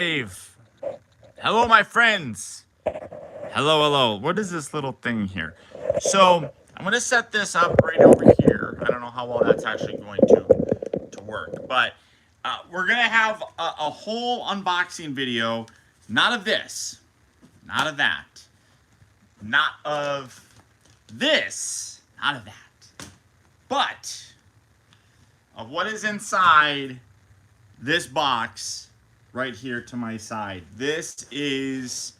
Dave. Hello, my friends. Hello, hello. What is this little thing here? So I'm gonna set this up right over here. I don't know how well that's actually going to work, but we're gonna have a whole unboxing video. Not of this, not of that, not of this, not of that, but of what is inside this box right here to my side. This is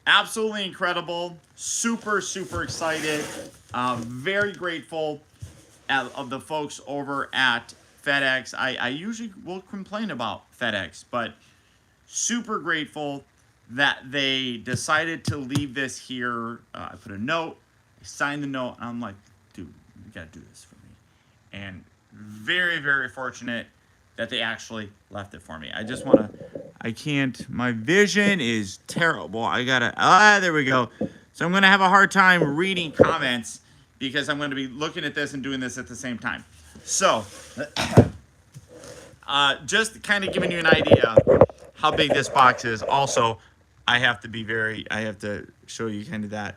absolutely incredible. Super, super excited. Very grateful of the folks over at FedEx. I usually will complain about FedEx, but super grateful that they decided to leave this here. I put a note, I signed the note, and I'm like, dude, you gotta do this for me. And very, very fortunate that they actually left it for me. I just wanna, I can't, my vision is terrible. I gotta, there we go. So I'm gonna have a hard time reading comments because I'm gonna be looking at this and doing this at the same time. So, just kind of giving you an idea how big this box is. Also, I have to show you kind of that.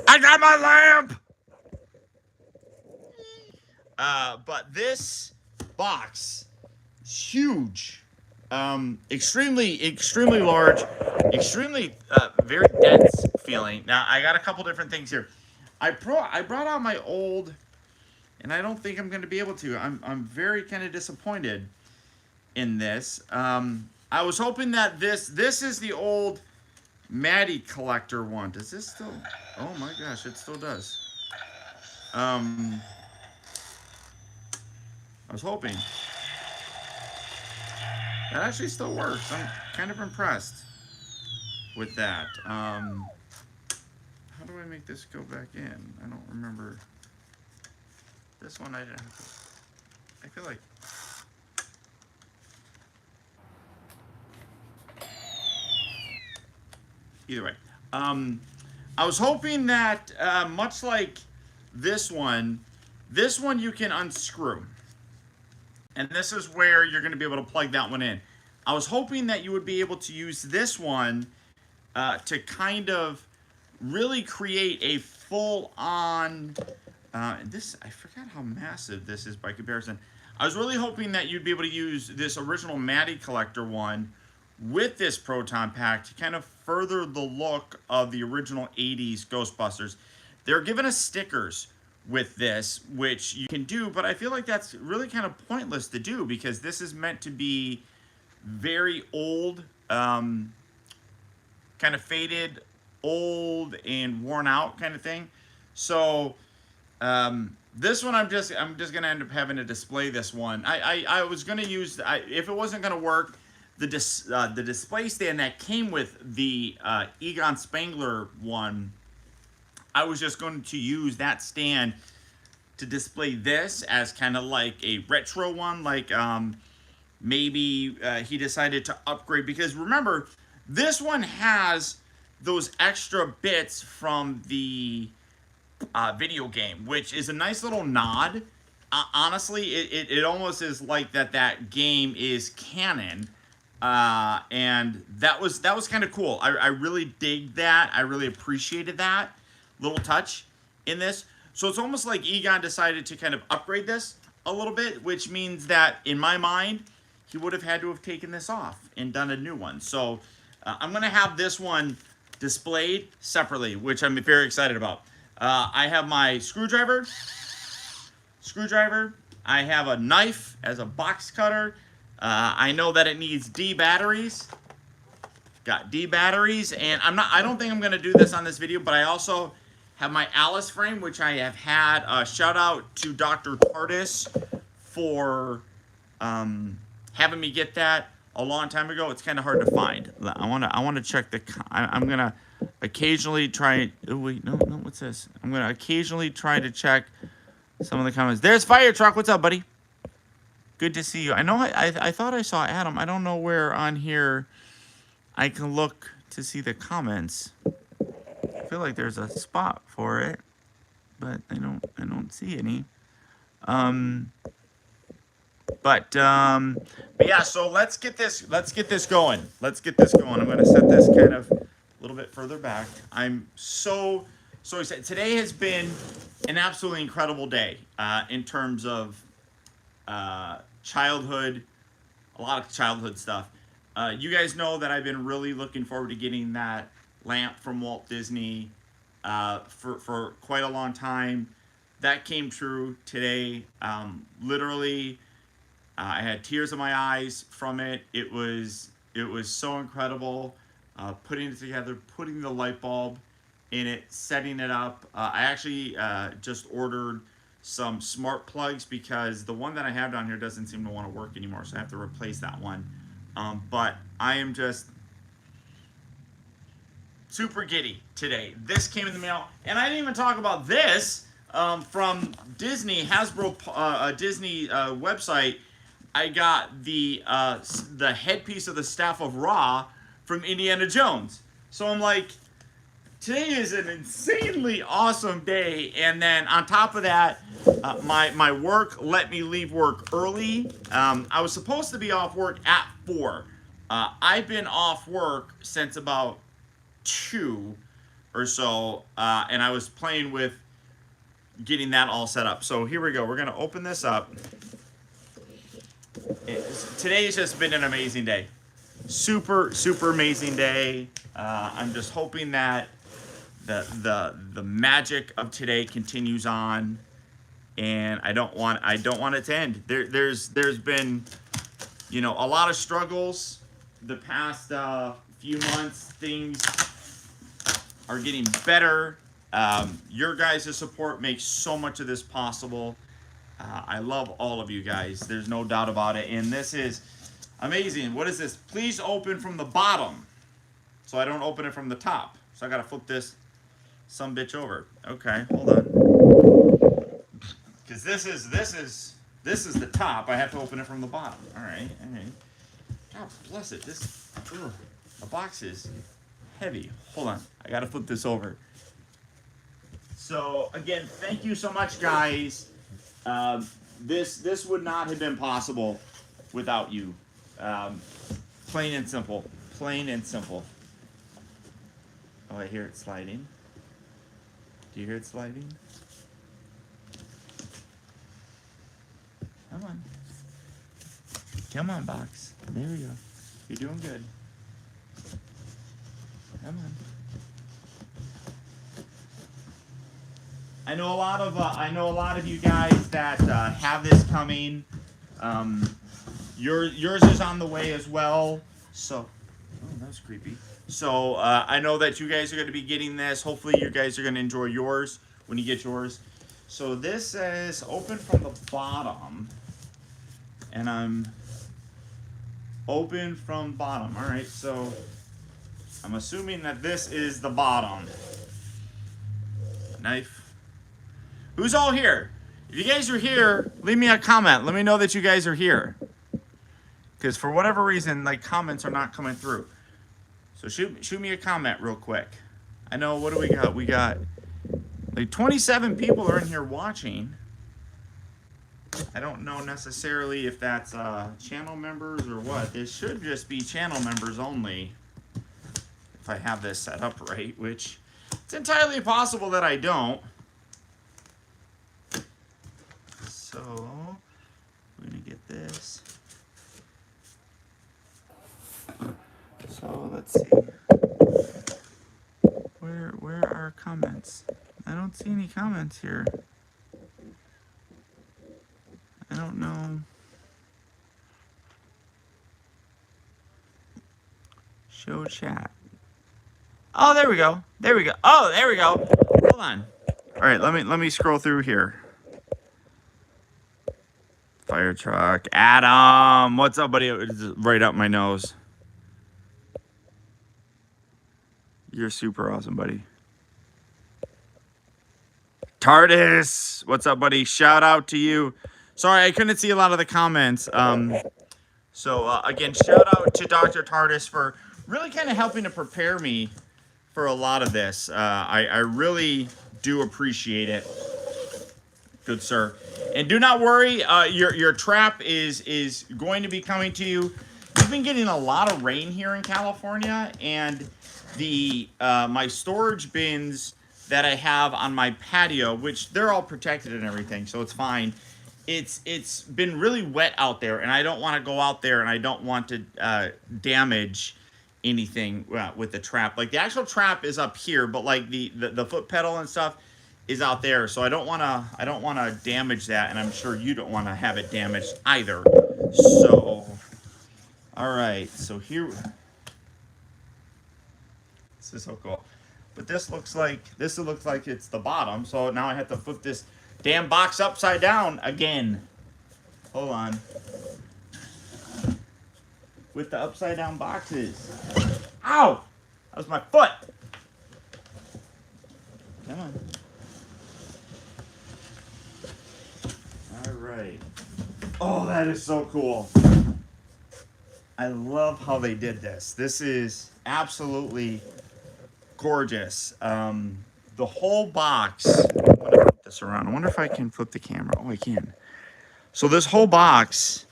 I got my lamp! But this box is huge. Extremely large, extremely, very dense feeling. Now, I got a couple different things here. I brought out my old, and I don't think I'm going to be able to. I'm very kind of disappointed in this. I was hoping that this is the old Maddie collector one. Does this still? Oh my gosh, it still does. I was hoping that actually still works. I'm kind of impressed with that. How do I make this go back in? I don't remember. This one I didn't have to. I feel like. Either way, I was hoping that much like this one you can unscrew, and this is where you're going to be able to plug that one in. I was hoping that you would be able to use this one to kind of really create a full-on. This, I forgot how massive this is by comparison. I was really hoping that you'd be able to use this original Maddie collector one with this Proton pack to kind of further the look of the original 80s Ghostbusters. They're giving us stickers with this, which you can do, but I feel like that's really kind of pointless to do because this is meant to be very old, kind of faded, old and worn out kind of thing. So this one I'm just gonna end up having to display this one. I was gonna use, if it wasn't gonna work, the display stand that came with the Egon Spangler one, I was just going to use that stand to display this as kind of like a retro one, like maybe he decided to upgrade, because remember, this one has those extra bits from the video game, which is a nice little nod. Honestly, it almost is like that game is canon. And that was kind of cool. I really dig that. I really appreciated that little touch in this. So it's almost like Egon decided to kind of upgrade this a little bit, which means that in my mind, he would have had to have taken this off and done a new one. So I'm going to have this one displayed separately, which I'm very excited about. I have my screwdriver. I have a knife as a box cutter. I know that it needs D batteries. Got D batteries, and I don't think I'm gonna do this on this video, but I also have my Alice frame, which I have had. Shout out to Dr. Tardis for having me get that a long time ago. It's kind of hard to find. I wanna check the. I'm gonna occasionally try. Oh wait, no, what's this? I'm gonna occasionally try to check some of the comments. There's Fire Truck. What's up, buddy? Good to see you. I know I thought I saw Adam. I don't know where on here I can look to see the comments. I feel like there's a spot for it, but I don't see any. But yeah, so let's get this going. Let's get this going. I'm gonna set this kind of a little bit further back. I'm so excited. Today has been an absolutely incredible day in terms of childhood, a lot of childhood stuff. You guys know that I've been really looking forward to getting that lamp from Walt Disney for quite a long time. That came true today. Literally, I had tears in my eyes from it. It was so incredible. Putting it together, putting the light bulb in it, setting it up. I actually just ordered some smart plugs because the one that I have down here doesn't seem to want to work anymore, so I have to replace that one. But I am just super giddy today. This came in the mail, and I didn't even talk about this from Disney, Hasbro, Disney website. I got the headpiece of the Staff of Ra from Indiana Jones. So I'm like, today is an insanely awesome day. And then on top of that, my work let me leave work early. I was supposed to be off work at 4. I've been off work since about 2 or so, and I was playing with getting that all set up. So here we go. We're gonna open this up. Today's just been an amazing day. Super amazing day. I'm just hoping that the magic of today continues on, and I don't want it to end. There's been, a lot of struggles the past few months. Things are getting better. Your guys' support makes so much of this possible. I love all of you guys. There's no doubt about it. And this is amazing. What is this? Please open from the bottom, so I don't open it from the top. So I gotta flip this sumbitch over. Okay, hold on. Because this is the top. I have to open it from the bottom. All right. God bless it. The box is heavy. Hold on. I gotta flip this over. So again, thank you so much, guys. This would not have been possible without you. Plain and simple. Plain and simple. Oh, I hear it sliding. Do you hear it sliding? Come on. Come on, box. There we go. You're doing good. Come on. I know a lot of you guys that have this coming. Yours is on the way as well. So, oh, that was creepy. So I know that you guys are going to be getting this. Hopefully, you guys are going to enjoy yours when you get yours. So this says open from the bottom, and I'm open from bottom. All right. So I'm assuming that this is the bottom. Knife. Who's all here? If you guys are here, leave me a comment. Let me know that you guys are here. Because for whatever reason, comments are not coming through. So shoot me a comment real quick. I know, what do we got? We got 27 people are in here watching. I don't know necessarily if that's channel members or what. This should just be channel members only. If I have this set up right, which it's entirely possible that I don't. So we're gonna get this. So let's see. Where are comments? I don't see any comments here. I don't know. Show chat. Oh, there we go. There we go. Oh, there we go. Hold on. All right, let me scroll through here. Fire truck. Adam, what's up, buddy? It's right up my nose. You're super awesome, buddy. TARDIS, what's up, buddy? Shout out to you. Sorry, I couldn't see a lot of the comments. So again, shout out to Dr. TARDIS for really kind of helping to prepare me for a lot of this. I really do appreciate it. Good sir. And do not worry, your trap is going to be coming to you. We've been getting a lot of rain here in California, and the my storage bins that I have on my patio, which they're all protected and everything, so it's fine. It's been really wet out there, and I don't want to go out there, and I don't want to damage anything with the trap. Like the actual trap is up here, but like the foot pedal and stuff is out there, so I don't want to damage that, and I'm sure you don't want to have it damaged either. So, all right, so here, this is so cool. But this looks like it's the bottom. So now I have to flip this damn box upside down again. Hold on. With the upside down boxes. Ow! That was my foot. Come on. All right. Oh, that is so cool. I love how they did this. This is absolutely gorgeous. The whole box. I'm gonna flip this around. I wonder if I can flip the camera. Oh, I can. So this whole box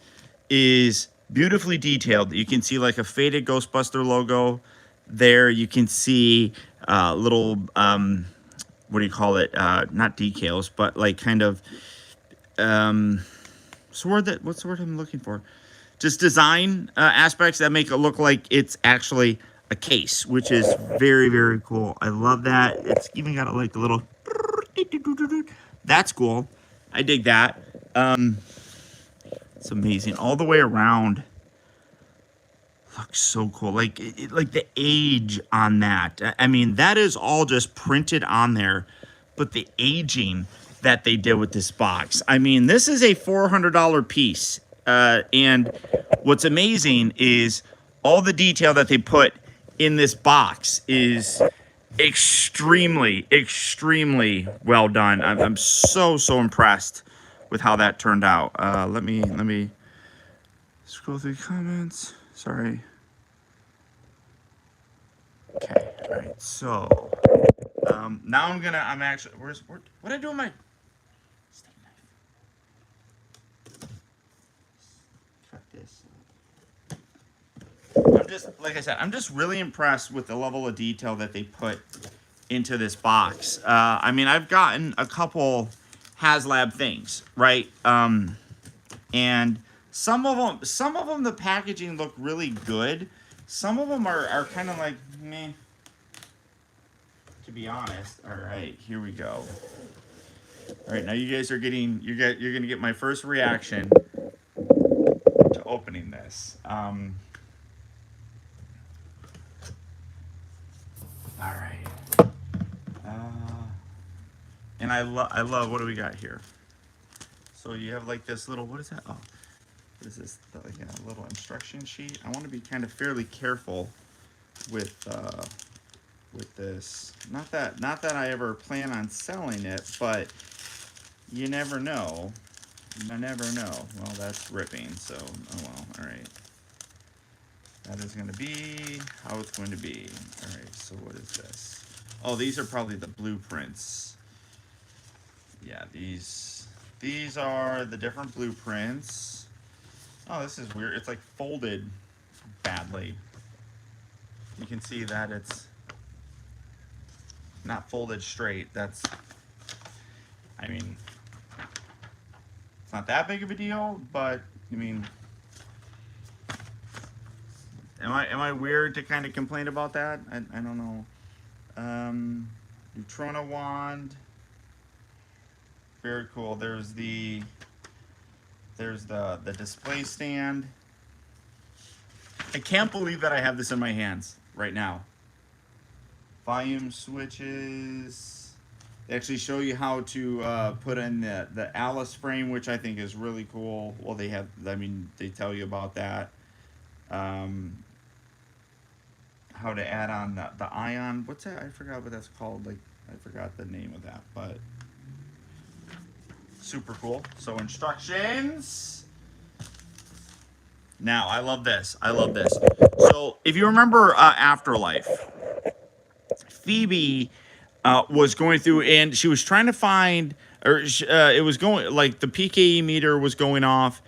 is beautifully detailed. You can see like a faded Ghostbuster logo there. You can see little what do you call it? Not decals, but like kind of what's the word I'm looking for? Just design aspects that make it look like it's actually a case, which is very, very cool. I love that. It's even got like a little, that's cool. I dig that. It's amazing. All the way around. Looks so cool. Like like the age on that. I mean, that is all just printed on there, but the aging that they did with this box. I mean, this is a $400 piece. And what's amazing is all the detail that they put in this box is extremely, extremely well done. I'm so impressed with how that turned out. Let me scroll through the comments. Sorry. Okay, all right, so now I'm actually, what did I do with my steak knife? Cut this. I'm just, like I said, I'm just really impressed with the level of detail that they put into this box. I mean, I've gotten a couple Haslab things, right? And some of them, the packaging look really good. Some of them are kind of like meh, to be honest. All right, here we go. All right, now you guys are getting, you're gonna get my first reaction to opening this. All right. And I love, what do we got here? So you have like this little, what is that? Oh, what is this? Like a little instruction sheet. I want to be kind of fairly careful with this. Not that I ever plan on selling it, but you never know. You never know. Well, that's ripping, so oh well. All right. That is going to be how it's going to be. All right, so what is this? Oh, these are probably the blueprints. Yeah, these are the different blueprints. Oh, this is weird. It's like folded badly. You can see that it's not folded straight. That's, I mean, it's not that big of a deal, but I mean, am I weird to kind of complain about that? I don't know. Neutrona wand. Very cool. There's the display stand. I can't believe that I have this in my hands right now. Volume switches. They actually show you how to put in the Alice frame, which I think is really cool. Well, they have, I mean, they tell you about that. How to add on the ion. What's that? I forgot what that's called. Like, I forgot the name of that, but super cool. So instructions. Now, I love this. I love this. So if you remember Afterlife, Phoebe was going through and she was trying to find or it was going like the PKE meter was going off,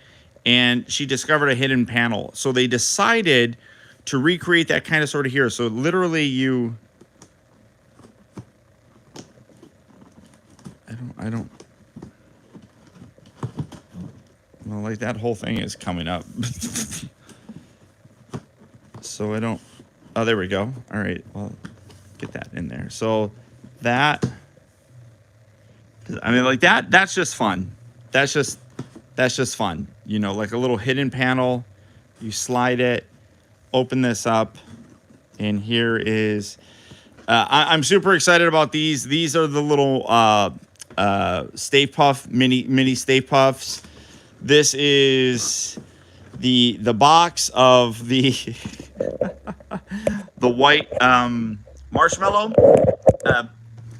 and she discovered a hidden panel. So they decided to recreate that kind of sort of here. So literally, I don't. Well, like that whole thing is coming up. So I don't. Oh, there we go. All right. Well, get that in there. So that. I mean, like that. That's just fun. That's just fun. You know, like a little hidden panel. You slide it. Open this up, and here is. I'm super excited about these. These are the little Stay Puff mini Stay Puffs. This is the box of the the white marshmallow.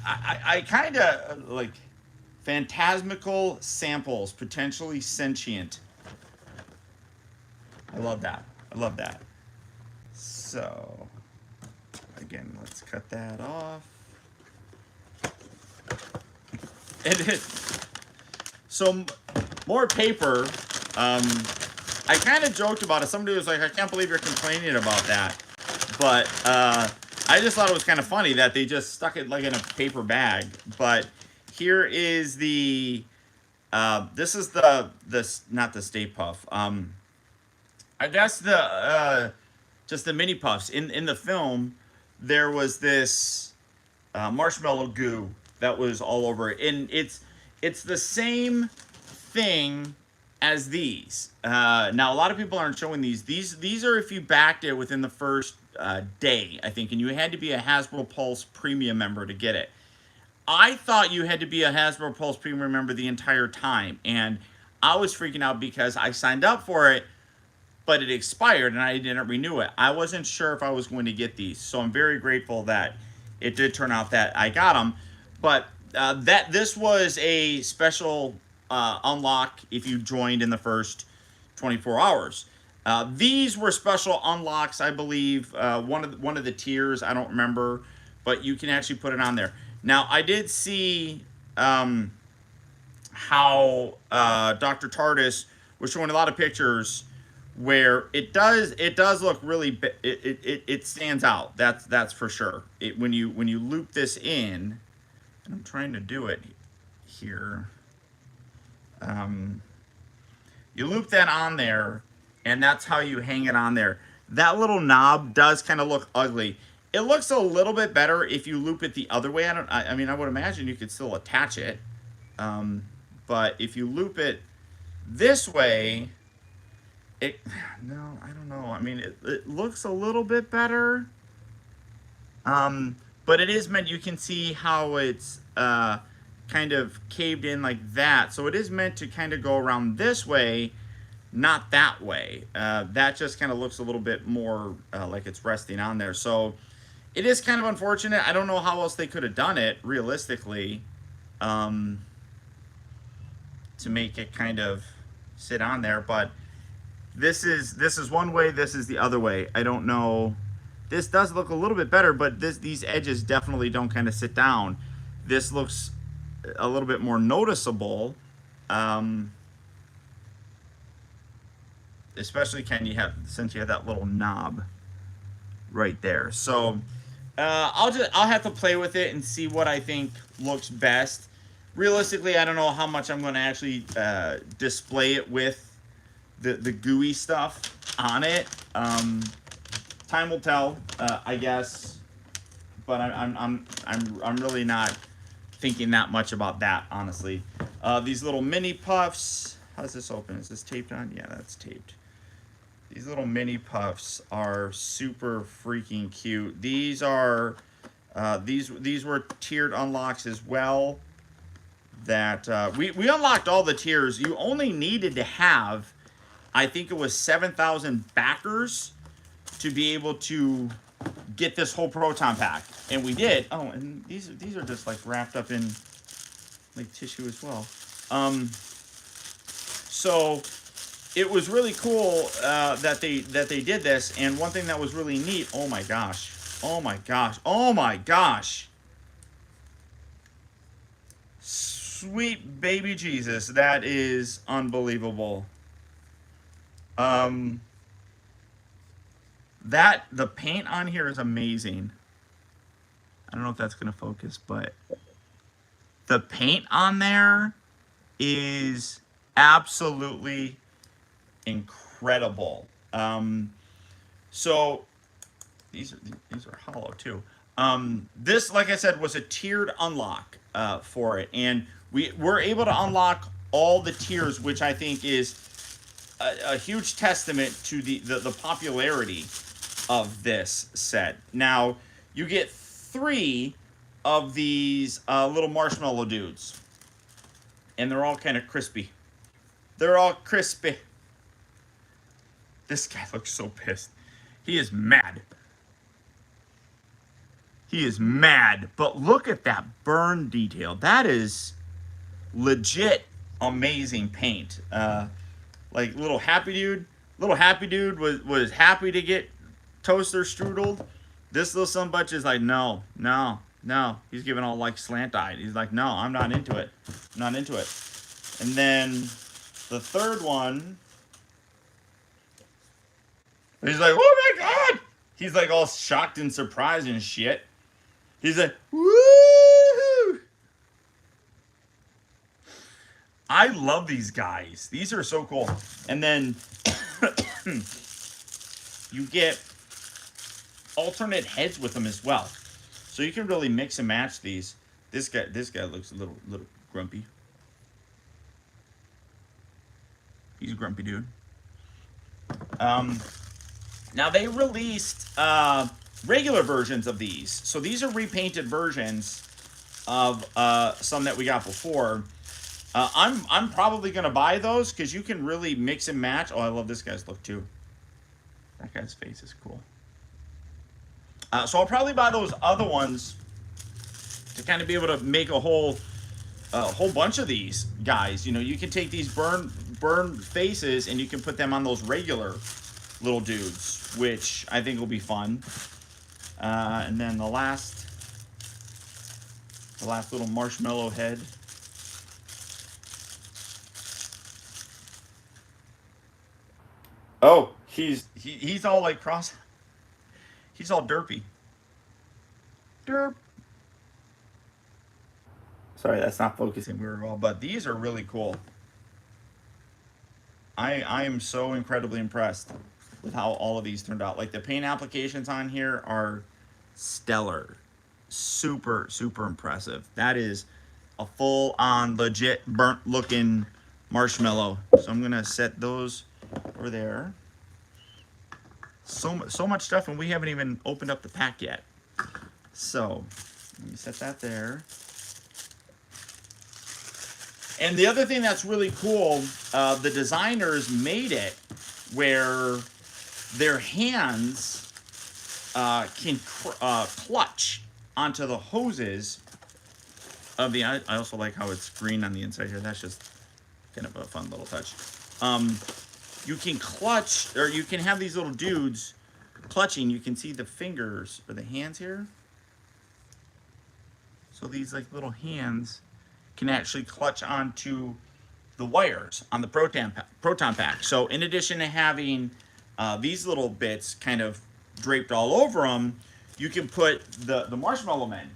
I kind of like phantasmical samples, potentially sentient. I love that. I love that. So again, let's cut that off. So more paper. I kind of joked about it. Somebody was like, I can't believe you're complaining about that. But I just thought it was kind of funny that they just stuck it like in a paper bag. But here is the, this is not the Stay Puff. I guess just the mini puffs. In the film, there was this marshmallow goo that was all over it. And it's the same thing as these. Now, a lot of people aren't showing these. These are if you backed it within the first day, I think, and you had to be a Hasbro Pulse Premium member to get it. I thought you had to be a Hasbro Pulse Premium member the entire time, and I was freaking out because I signed up for it, but it expired and I didn't renew it. I wasn't sure if I was going to get these, so I'm very grateful that it did turn out that I got them. But this was a special unlock if you joined in the first 24 hours. These were special unlocks, I believe. One of the tiers, I don't remember, but you can actually put it on there. Now, I did see how Dr. Tardis was showing a lot of pictures where it does look really, it stands out. That's for sure. When you loop this in, and I'm trying to do it here. You loop that on there, and that's how you hang it on there. That little knob does kind of look ugly. It looks a little bit better if you loop it the other way. I mean, I would imagine you could still attach it. But if you loop it this way, no, I don't know. I mean, it looks a little bit better. But it is meant, you can see how it's kind of caved in like that. So it is meant to kind of go around this way, not that way. That just kind of looks a little bit more like it's resting on there. So it is kind of unfortunate. I don't know how else they could have done it realistically to make it kind of sit on there. But this is one way, this is the other way. I don't know. This does look a little bit better, but these edges definitely don't kind of sit down. This looks a little bit more noticeable, especially since you have that little knob right there. So I'll have to play with it and see what I think looks best. Realistically, I don't know how much I'm going to actually display it with the gooey stuff on it. Time will tell, I guess. But I'm really not thinking that much about that, honestly. These little mini puffs. How's this open? Is this taped on? Yeah, that's taped. These little mini puffs are super freaking cute. These are these were tiered unlocks as well. That we unlocked all the tiers. You only needed to have, I think it was 7,000 backers to be able to get this whole Proton pack, and we did. Oh, and these are just like wrapped up in like tissue as well. So it was really cool that they did this. And one thing that was really neat. Oh my gosh! Oh my gosh! Oh my gosh! sweet baby Jesus. That is unbelievable. The paint on here is amazing. I don't know if that's going to focus, but the paint on there is absolutely incredible. So these are hollow too. This, like I said, was a tiered unlock for it, and we were able to unlock all the tiers, which I think is a huge testament to the popularity of this set. Now, you get 3 of these little marshmallow dudes, and they're all kind of crispy. They're all crispy. This guy looks so pissed. He is mad. He is mad. But look at that burn detail. That is legit amazing paint. Like little happy dude. Little happy dude was happy to get toaster strudeled. This little sumbutch is like, no. He's giving all like slant-eyed. He's like, no, I'm not into it. I'm not into it. And then the third one, he's like, oh my God. He's like all shocked and surprised and shit. He's like, woo! I love these guys. These are so cool. And then you get alternate heads with them as well. So you can really mix and match these. This guy looks a little grumpy. He's a grumpy dude. Now they released regular versions of these. So these are repainted versions of some that we got before. I'm probably gonna buy those because you can really mix and match. Oh, I love this guy's look too. That guy's face is cool. So I'll probably buy those other ones to kind of be able to make a whole bunch of these guys. You know, you can take these burn faces and you can put them on those regular little dudes, which I think will be fun. And then the last little marshmallow head. Oh, he's all like cross. He's all derpy. Derp. Sorry, that's not focusing very well, but these are really cool. I am so incredibly impressed with how all of these turned out. Like the paint applications on here are stellar. Super, super impressive. That is a full-on, legit, burnt-looking marshmallow. So I'm gonna set those over there. So much stuff, and we haven't even opened up the pack yet. So let me set that there. And the other thing that's really cool, the designers made it where their hands can clutch onto the hoses of the. I also like how it's green on the inside here. That's just kind of a fun little touch. You can clutch, or you can have these little dudes clutching. You can see the fingers or the hands here. So these like little hands can actually clutch onto the wires on the Proton pack. So in addition to having these little bits kind of draped all over them, you can put the Marshmallow Men,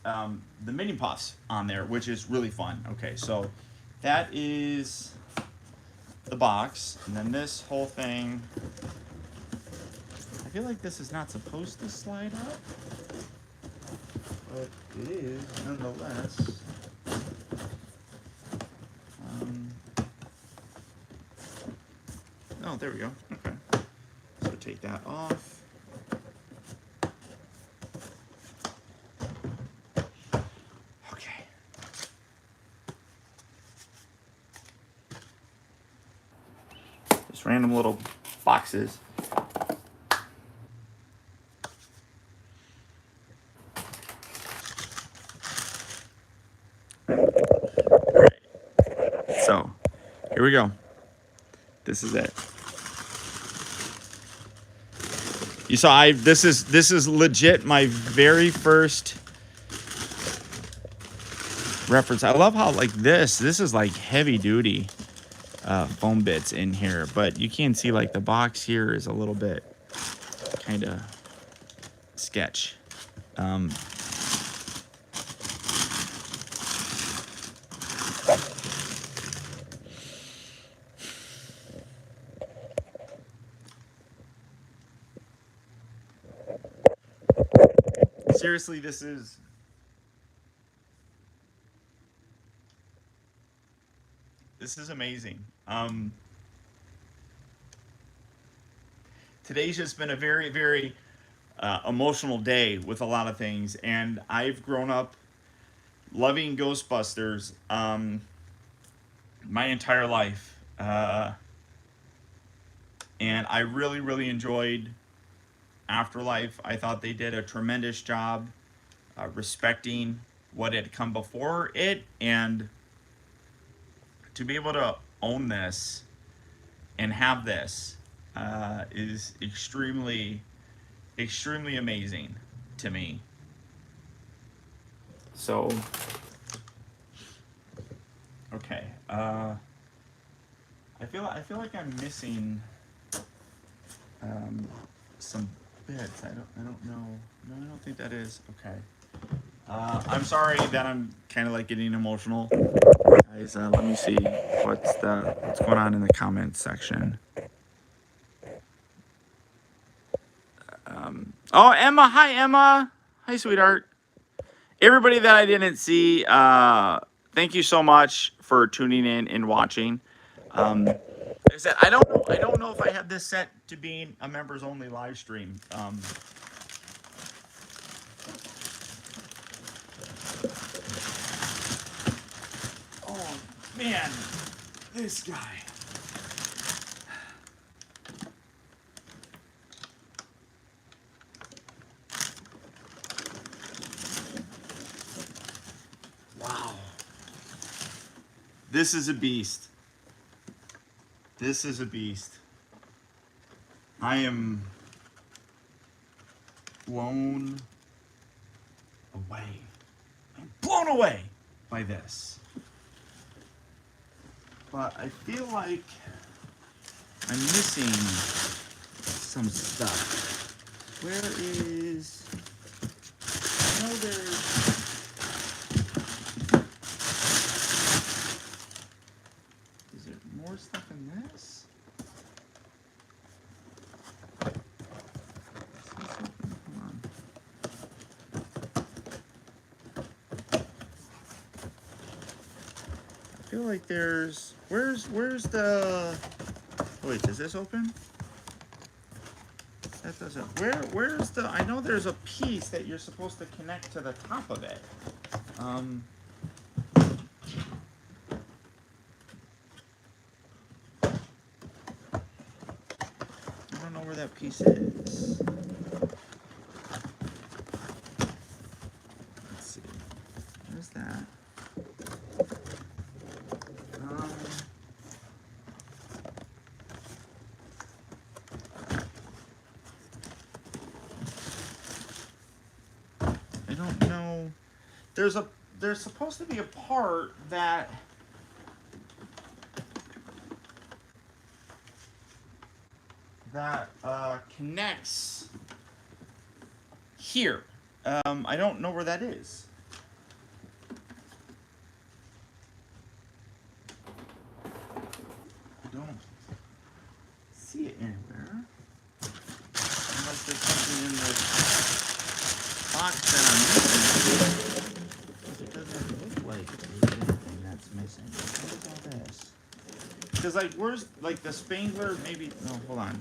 the mini puffs on there, which is really fun. Okay, so that is the box, and then this whole thing, I feel like this is not supposed to slide up, but it is nonetheless. Oh, there we go. Okay, so take that off. Okay. Just random little boxes. Alright. So, here we go. This is it. You saw this is legit my very first reference. I love how like this is like heavy duty foam bits in here, but you can see like the box here is a little bit kind of sketch. Seriously, this is amazing. Today's just been a very, very emotional day with a lot of things, and I've grown up loving Ghostbusters my entire life, and I really, really enjoyed Afterlife. I thought they did a tremendous job respecting what had come before it, and to be able to own this and have this is extremely, extremely amazing to me. So, okay, I feel like I'm missing some bits. I don't know. No, I don't think that is okay. I'm sorry that I'm kind of like getting emotional, guys. Let me see what's going on in the comments section. Oh, Emma, hi Emma, hi sweetheart. Everybody that I didn't see, thank you so much for tuning in and watching. Like I said, I don't know if I have this set to being a members only live stream. Oh man, this guy. Wow. This is a beast. This is a beast. I am blown away. I'm blown away by this. But I feel like I'm missing some stuff. Where is... I know there's... Is there more stuff in this? Hold on. I feel like there's... Where's the... Oh, wait, does this open? That doesn't... Where's the... I know there's a piece that you're supposed to connect to the top of it. I don't know where that piece is. Let's see. Where's that? I don't know. There's supposed to be a part that connects here. I don't know where that is. I don't see it anywhere. Unless there's something in this box that I'm missing. It doesn't look like there's anything that's missing. What is all this? Because like, where's like the Spangler? Maybe no. Hold on.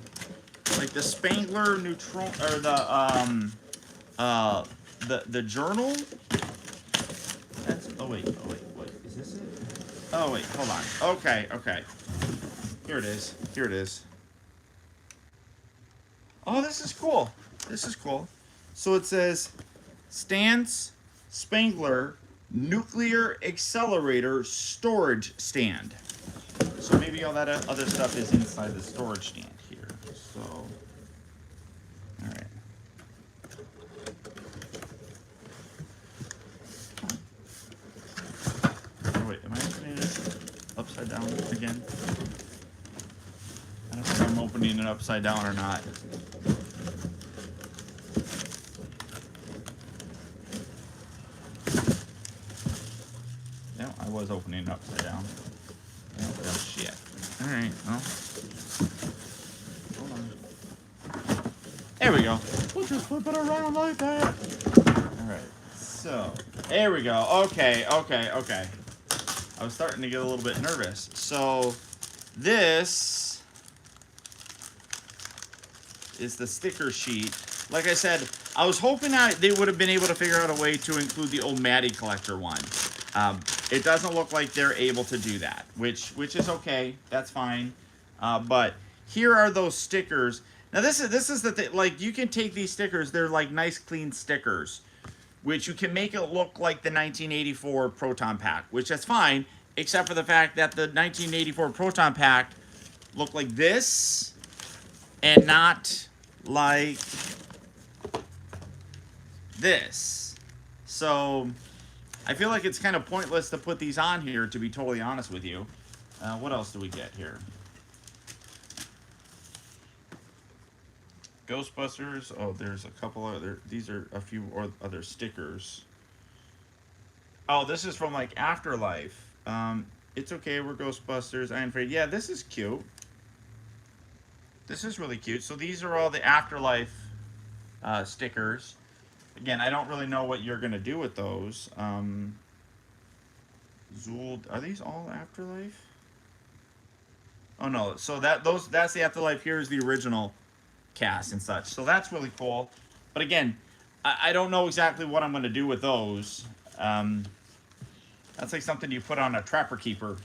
Like the Spangler neutron or the journal. That's wait. Is this it? Oh wait, hold on. Okay. Here it is. Oh, this is cool. So it says Stance Spangler Nuclear Accelerator Storage Stand. So maybe all that other stuff is inside the storage stand here. So, all right. down again? I don't know if I'm opening it upside down or not. No, I was opening it upside down. Oh, shit. Alright, well. Hold on. There we go. We'll just flip it around like that. Alright, so. There we go. Okay. I was starting to get a little bit nervous. So, this is the sticker sheet. Like I said, I was hoping they would have been able to figure out a way to include the old Maddie collector one. It doesn't look like they're able to do that, which is okay. That's fine. But here are those stickers. Now this is the thing. Like, you can take these stickers. They're like nice clean stickers, which you can make it look like the 1984 Proton pack, which that's fine, except for the fact that the 1984 Proton pack looked like this and not like this. So I feel like it's kind of pointless to put these on here, to be totally honest with you. What else do we get here? Ghostbusters. Oh, there's a couple other. These are a few other stickers. Oh, this is from like Afterlife. It's okay, we're Ghostbusters. I'm afraid. Yeah, this is cute. This is really cute. So these are all the Afterlife stickers. Again, I don't really know what you're gonna do with those. Zool, are these all Afterlife? Oh no, so that's the Afterlife. Here's the original cast and such. So that's really cool. But again, I don't know exactly what I'm gonna do with those. That's like something you put on a Trapper Keeper,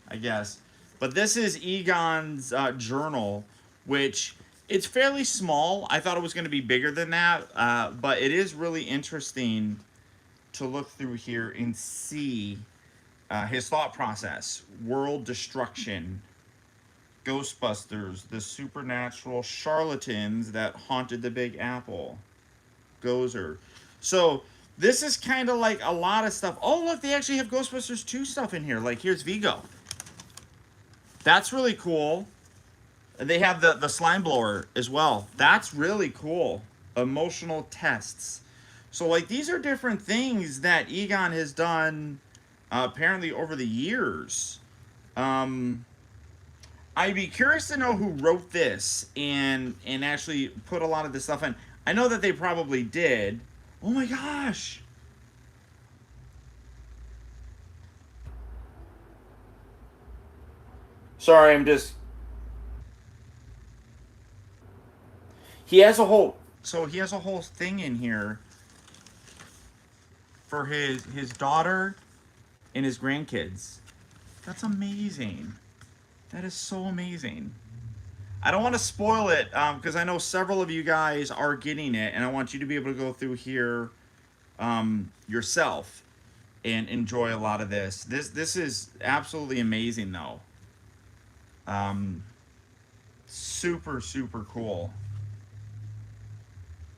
I guess. But this is Egon's journal, which it's fairly small. I thought it was going to be bigger than that, but it is really interesting to look through here and see his thought process. World destruction, Ghostbusters, the supernatural charlatans that haunted the Big Apple, Gozer. So this is kind of like a lot of stuff. Oh, look, they actually have Ghostbusters 2 stuff in here. Like, here's Vigo. That's really cool. They have the slime blower as well. That's really cool. Emotional tests. So, like, these are different things that Egon has done apparently over the years. I'd be curious to know who wrote this and actually put a lot of this stuff in. I know that they probably did. Oh my gosh. Sorry, I'm just... He has a whole thing in here for his daughter and his grandkids. That's amazing. That is so amazing. I don't want to spoil it because I know several of you guys are getting it, and I want you to be able to go through here yourself and enjoy a lot of this. This is absolutely amazing, though. Super, super cool.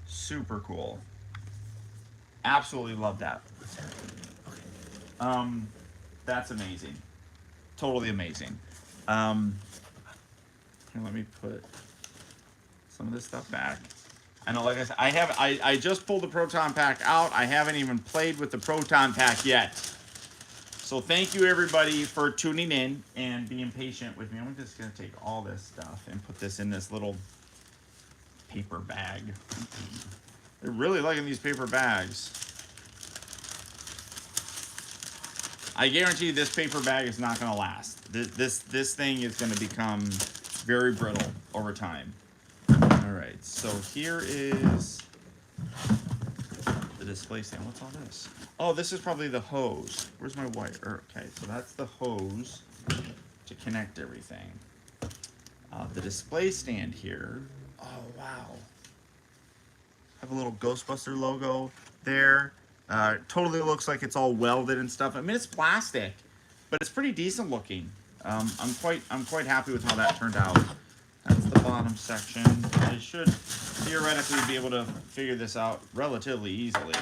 Super cool. Absolutely love that. That's amazing. Totally amazing. Here, let me put some of this stuff back. I know, like I said, I just pulled the Proton pack out. I haven't even played with the Proton pack yet. So thank you, everybody, for tuning in and being patient with me. I'm just going to take all this stuff and put this in this little paper bag. They're really liking these paper bags. I guarantee this paper bag is not going to last. This thing is going to become very brittle over time. All right, so here is the display stand. What's all this? Oh, this is probably the hose. Where's my wire? Okay, so that's the hose to connect everything. The display stand here. Oh, wow. Have a little Ghostbuster logo there. Totally looks like it's all welded and stuff. I mean, it's plastic, but it's pretty decent looking. I'm quite happy with how that turned out. That's the bottom section. I should theoretically be able to figure this out relatively easily.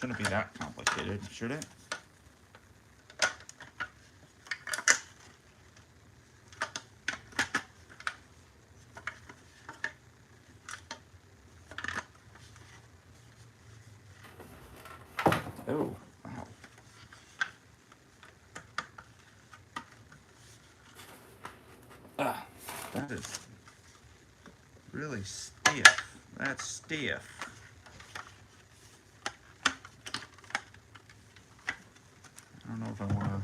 Shouldn't be that complicated, should it? Oh, wow. Ah, that is really stiff. That's stiff. I don't know if I want to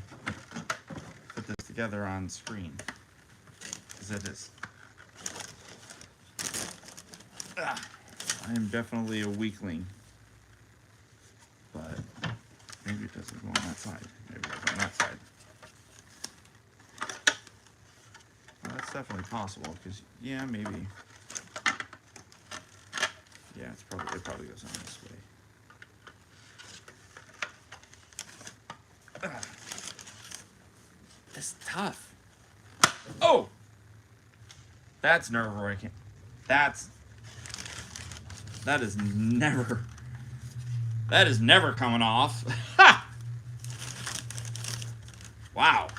put this together on screen, because it is. Ah, I am definitely a weakling. But maybe it doesn't go on that side. Maybe it goes on that side. Well, that's definitely possible, because, yeah, maybe. Yeah, it probably goes on this way. Ugh. It's tough. Oh! That's nerve-wracking. That is never coming off. Ha! Wow.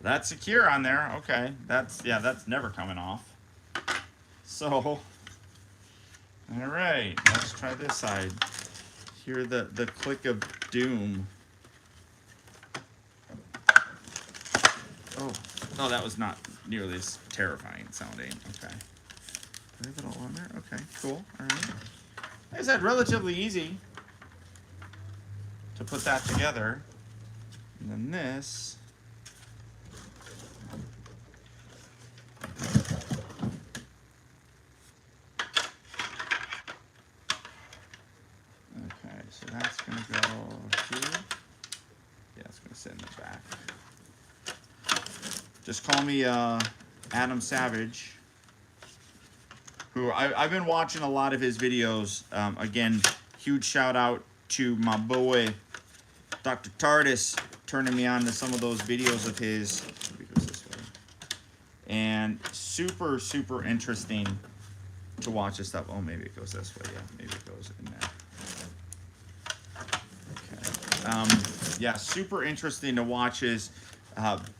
That's secure on there. Okay. That's never coming off. So, all right, let's try this side. Hear the click of doom. Oh, no, that was not nearly as terrifying sounding. Okay. Leave it all on there. Okay, cool. All right. Like I said, relatively easy to put that together. And then this. Okay, so that's going to go here. Yeah, it's going to sit in the back. Just call me Adam Savage, who I've been watching a lot of his videos. Again, huge shout out to my boy, Dr. Tardis, turning me on to some of those videos of his. Maybe it goes this way. And super, super interesting to watch this stuff. Oh, maybe it goes this way. Yeah, maybe it goes in there. Okay. Yeah, super interesting to watch his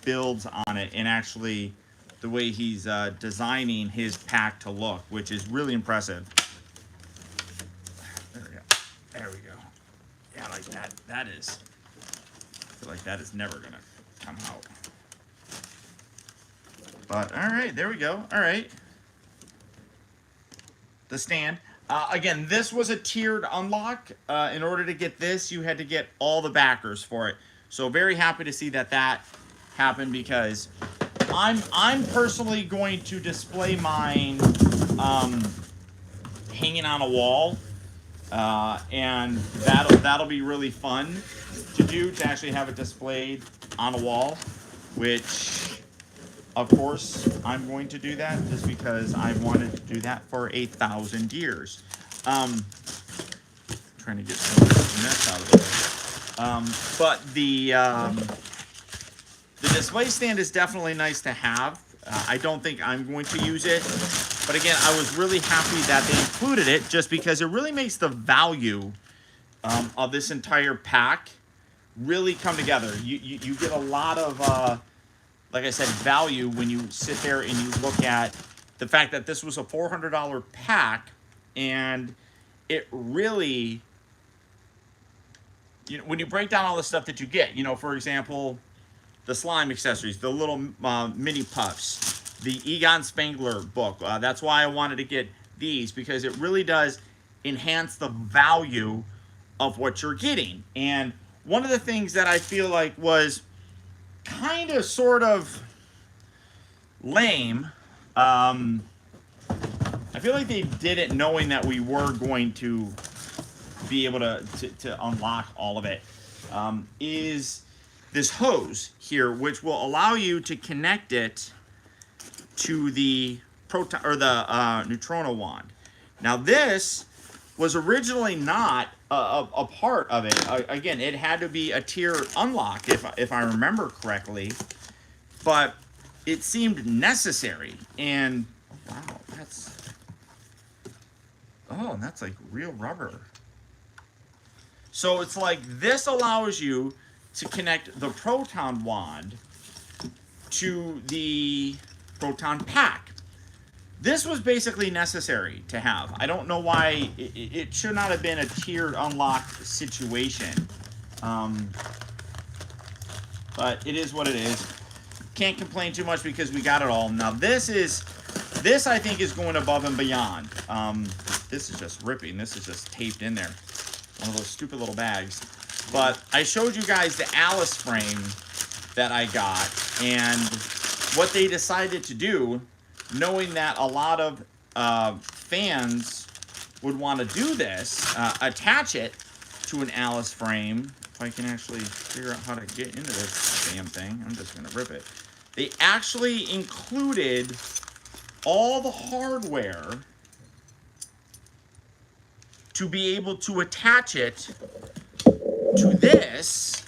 builds on it, and actually the way he's designing his pack to look, which is really impressive. There we go. There we go. Yeah, like that. That is. I feel like that is never gonna come out. But all right, there we go. All right. The stand. Again, this was a tiered unlock. In order to get this, you had to get all the backers for it. So very happy to see that happened, because I'm personally going to display mine hanging on a wall, and that'll be really fun to do, to actually have it displayed on a wall, which of course I'm going to do that just because I've wanted to do that for 1,000 years. Trying to get some of this mess out of the way. But the display stand is definitely nice to have. I don't think I'm going to use it, but again, I was really happy that they included it, just because it really makes the value of this entire pack really come together. You get a lot of, like I said, value when you sit there and you look at the fact that this was a $400 pack, and it really, you know, when you break down all the stuff that you get, you know, for example, the slime accessories, the little mini puffs, the Egon Spengler book. That's why I wanted to get these, because it really does enhance the value of what you're getting. And one of the things that I feel like was kind of sort of lame, I feel like they did it knowing that we were going to be able to unlock all of it, is this hose here, which will allow you to connect it to the proton or the neutrino wand. Now this was originally not a part of it. Again, it had to be a tier unlock if I remember correctly, but it seemed necessary. And wow, that's like real rubber. So it's like this allows you to connect the Proton wand to the Proton pack. This was basically necessary to have. I don't know why it should not have been a tiered unlocked situation. But it is what it is. Can't complain too much because we got it all. Now this I think is going above and beyond. This is just ripping. This is just taped in there. One of those stupid little bags. But I showed you guys the Alice frame that I got, and what they decided to do, knowing that a lot of fans would want to do this, attach it to an Alice frame. If I can actually figure out how to get into this damn thing, I'm just going to rip it. They actually included all the hardware to be able to attach it to this,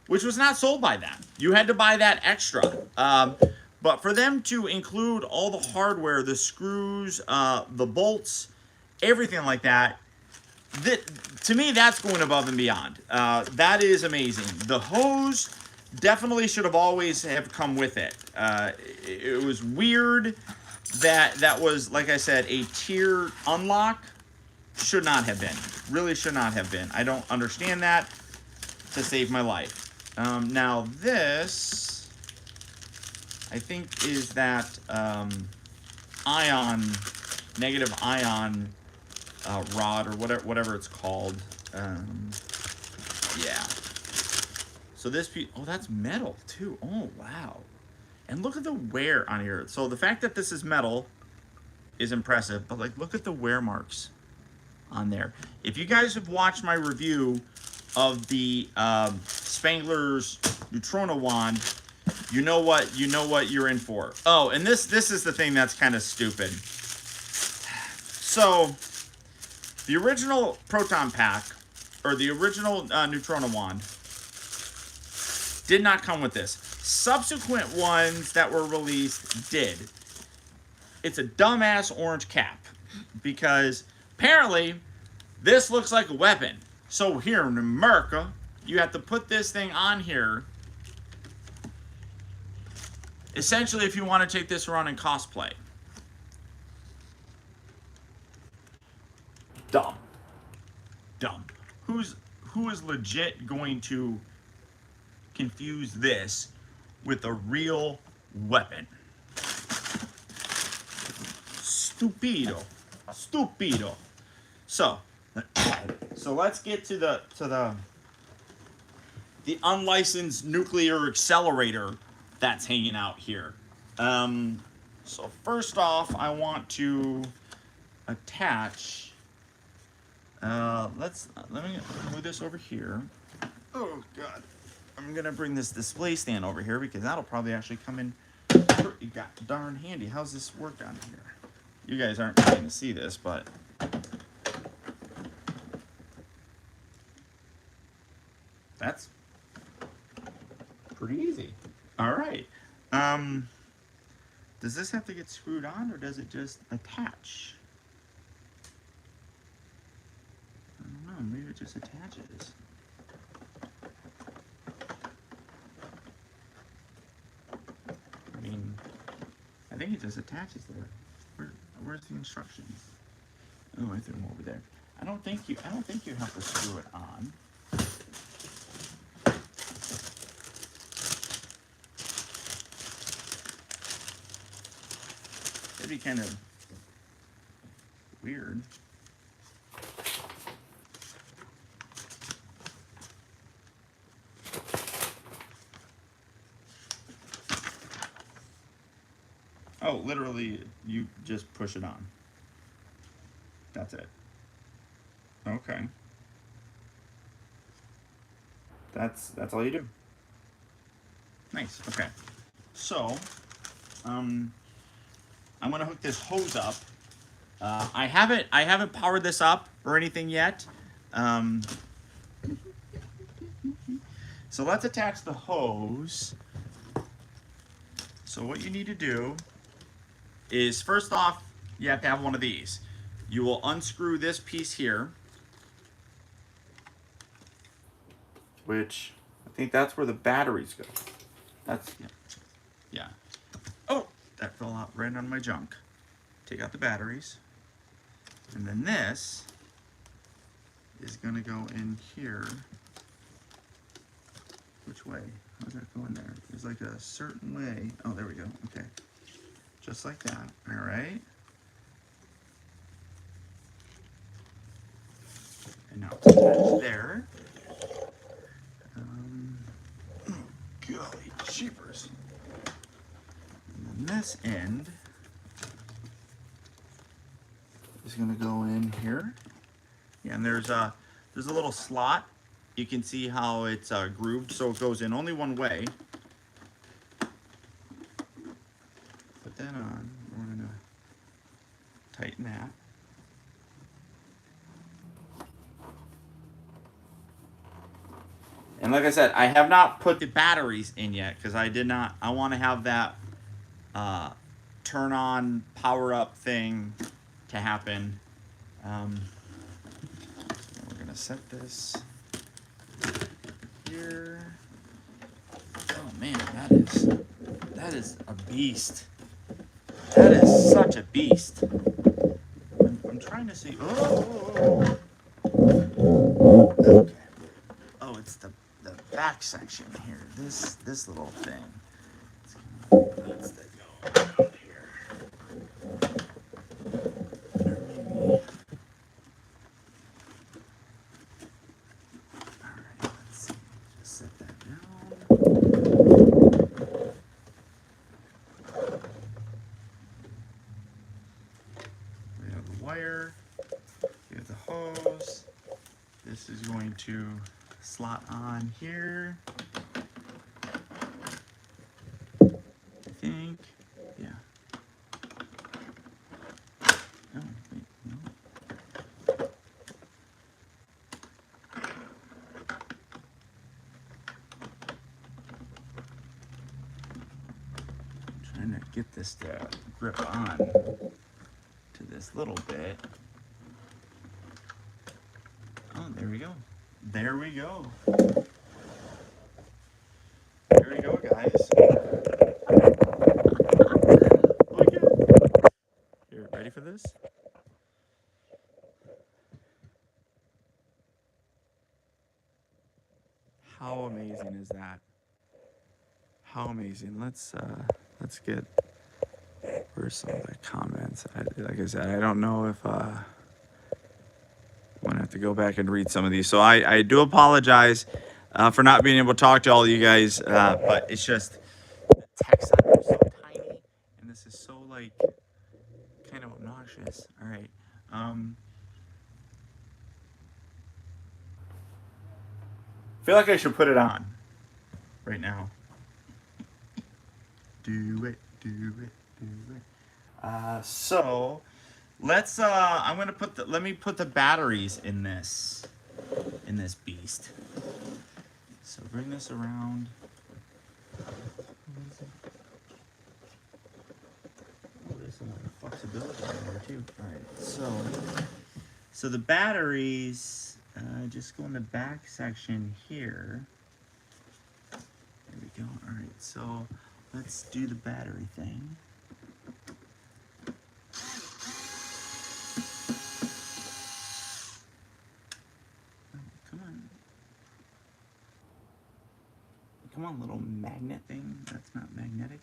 which was not sold by them. You had to buy that extra. But for them to include all the hardware, the screws, the bolts, everything like that, to me, that's going above and beyond. That is amazing. The hose definitely should have always have come with it. It was weird that was, like I said, a tier unlock. Should not have been. Really should not have been. I don't understand that to save my life. Now this, I think, is that negative ion rod or whatever it's called. Yeah. So this piece, oh, that's metal too. Oh, wow. And look at the wear on here. So the fact that this is metal is impressive, but like, look at the wear marks on there. If you guys have watched my review of the Spangler's Neutrona wand, you know what you're in for. Oh, and this is the thing that's kind of stupid. So the original Proton pack, or the original Neutrona wand, did not come with this. Subsequent ones that were released did. It's a dumbass orange cap because apparently this looks like a weapon. So here in America, you have to put this thing on here. Essentially, if you want to take this around in cosplay. Dumb. Who is legit going to confuse this with a real weapon? Stupido. So let's get to the unlicensed nuclear accelerator that's hanging out here. So first off, I want to attach. Let me move this over here. Oh God, I'm gonna bring this display stand over here because that'll probably actually come in pretty darn handy. How's this work on here? You guys aren't going to see this, but that's pretty easy. All right. Does this have to get screwed on, or does it just attach? I don't know. Maybe it just attaches. I mean, I think it just attaches there. Where's the instructions? Oh, I threw them over there. I don't think you have to screw it on. It'd be kind of weird. Oh, literally, you just push it on. That's it. Okay. That's all you do. Nice. Okay. So, I'm gonna hook this hose up. I haven't powered this up or anything yet. So let's attach the hose. So what you need to do is, first off, you have to have one of these. You will unscrew this piece here. which I think that's where the batteries go. That's, yeah. Oh, that fell out right on my junk. Take out the batteries. And then this is gonna go in here. Which way? How does that go in there? There's like a certain way. Oh, there we go. Okay. Just like that. All right. And now it's attached there. Golly jeepers. And then this end is going to go in here. Yeah, and there's a little slot. You can see how it's grooved, so it goes in only one way. Put that on. We're going to tighten that. And like I said, I have not put the batteries in yet because I want to have that turn on power up thing to happen. We're gonna set this here. Oh man, that is a beast. That is such a beast. I'm trying to see. Oh. Okay. Oh, it's the back section here. This little thing. Let's go down here. Alright, let's see. Just set that down. We have the wire. We have the hose. This is going to slot on here. I think. Yeah. Oh, wait, no. I'm trying to get this to grip on to this little bit. Oh, there we go. There we go. There we go, guys. You're ready for this? How amazing is that? How amazing. Let's get, where's some of the comments? Like I said, I don't know if I'm gonna have to go back and read some of these. So I do apologize for not being able to talk to all of you guys, but it's just the text on here is so tiny, and this is so like kind of obnoxious. All right. I feel like I should put it on right now. Do it, do it, do it. So let's let me put the batteries in this beast. So bring this around. Oh, there's some flexibility in there too. Alright, so the batteries just go in the back section here. There we go. Alright, so let's do the battery thing. Come on, little magnet thing. That's not magnetic.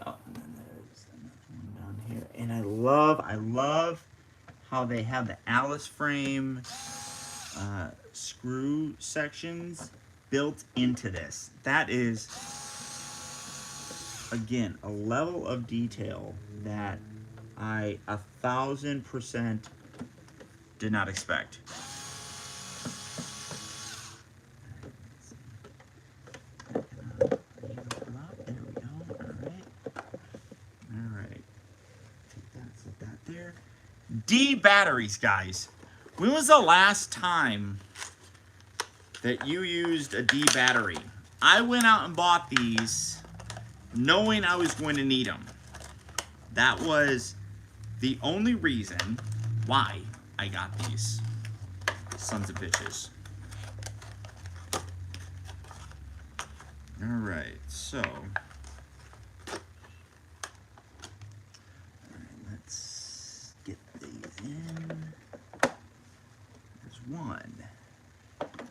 Oh, and then there's another one down here. And I love how they have the Alice frame screw sections built into this. That is, again, a level of detail that I 1000% did not expect. There we go. All right. Take that, set that there. D batteries, guys. When was the last time that you used a D battery. I went out and bought these knowing I was going to need them. That was the only reason why I got these sons of bitches. All right, so let's get these in. There's one.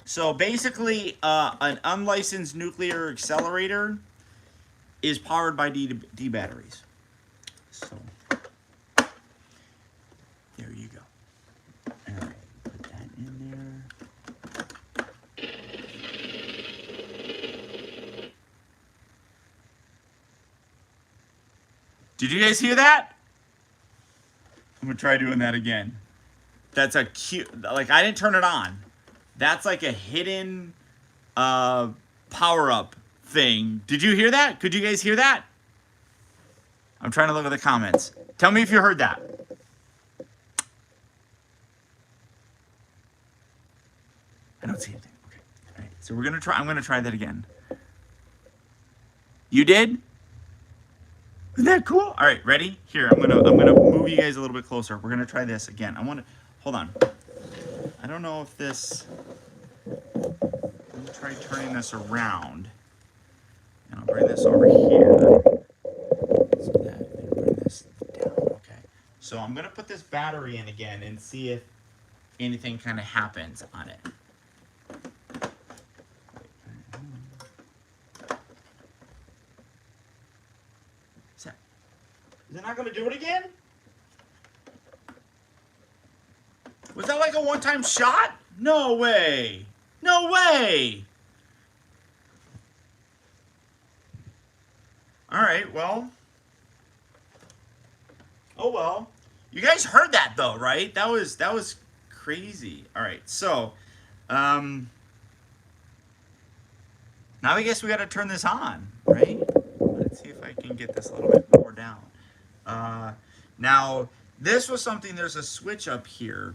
So basically, an unlicensed nuclear accelerator is powered by D batteries. So there you go. All right, put that in there. Did you guys hear that? I'm gonna try doing that again. That's a cute, like I didn't turn it on. That's like a hidden power-up thing. Did you hear that? Could you guys hear that? I'm trying to look at the comments. Tell me if you heard that. I don't see anything. Okay. All right. So I'm gonna try that again. You did? Isn't that cool? All right, ready? Here, I'm gonna move you guys a little bit closer. We're gonna try this again. Hold on. I don't know if this. I'm gonna try turning this around, and I'll bring this over here. So that bring this down. Okay. So I'm gonna put this battery in again and see if anything kind of happens on it. Is it not going to do it again? Was that like a one-time shot? No way. No way. All right, well. Oh, well. You guys heard that, though, right? That was crazy. All right, so. Now I guess we got to turn this on, right? Let's see if I can get this a little bit more down. Now, this was something, there's a switch up here.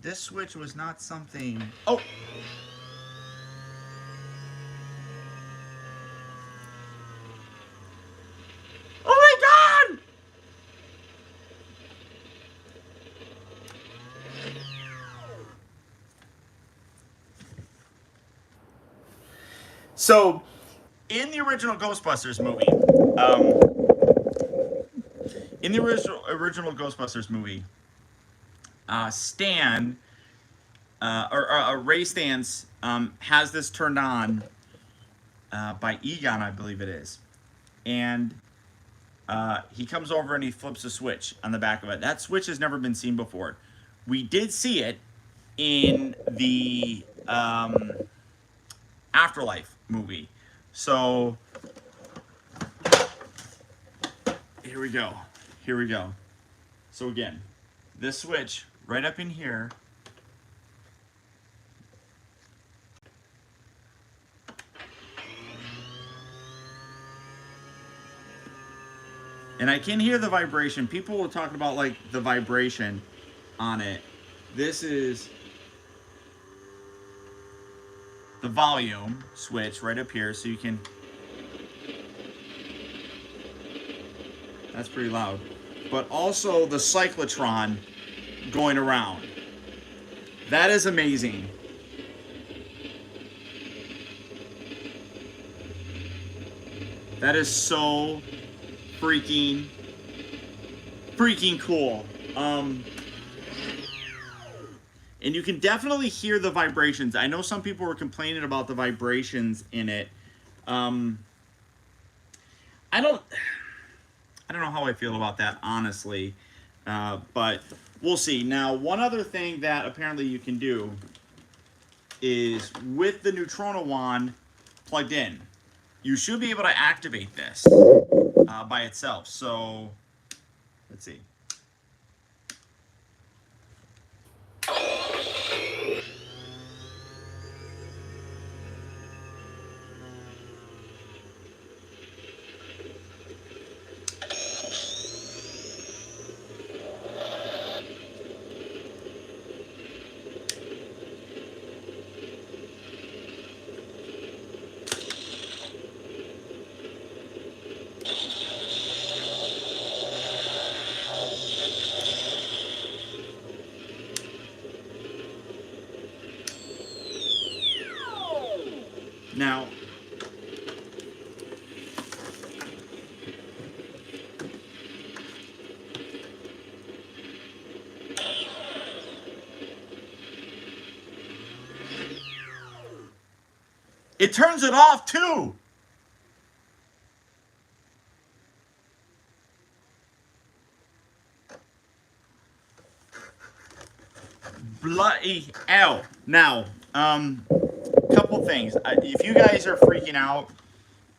This switch was not something... Oh! Oh my God! So, in the original Ghostbusters movie, Stan, Ray Stantz, has this turned on by Egon, I believe it is. And he comes over and he flips a switch on the back of it. That switch has never been seen before. We did see it in the Afterlife movie. So, here we go. Here we go. So again, this switch right up in here. And I can hear the vibration. People were talking about like the vibration on it. This is the volume switch right up here, so you can. That's pretty loud. But also the cyclotron going around. That is amazing. That is so freaking cool. And you can definitely hear the vibrations. I know some people were complaining about the vibrations in it. I don't know how I feel about that, honestly. But we'll see. Now, one other thing that apparently you can do is with the Neutrona wand plugged in, you should be able to activate this by itself. So, let's see. Now, it turns it off too. Bloody hell. Now, couple things. If you guys are freaking out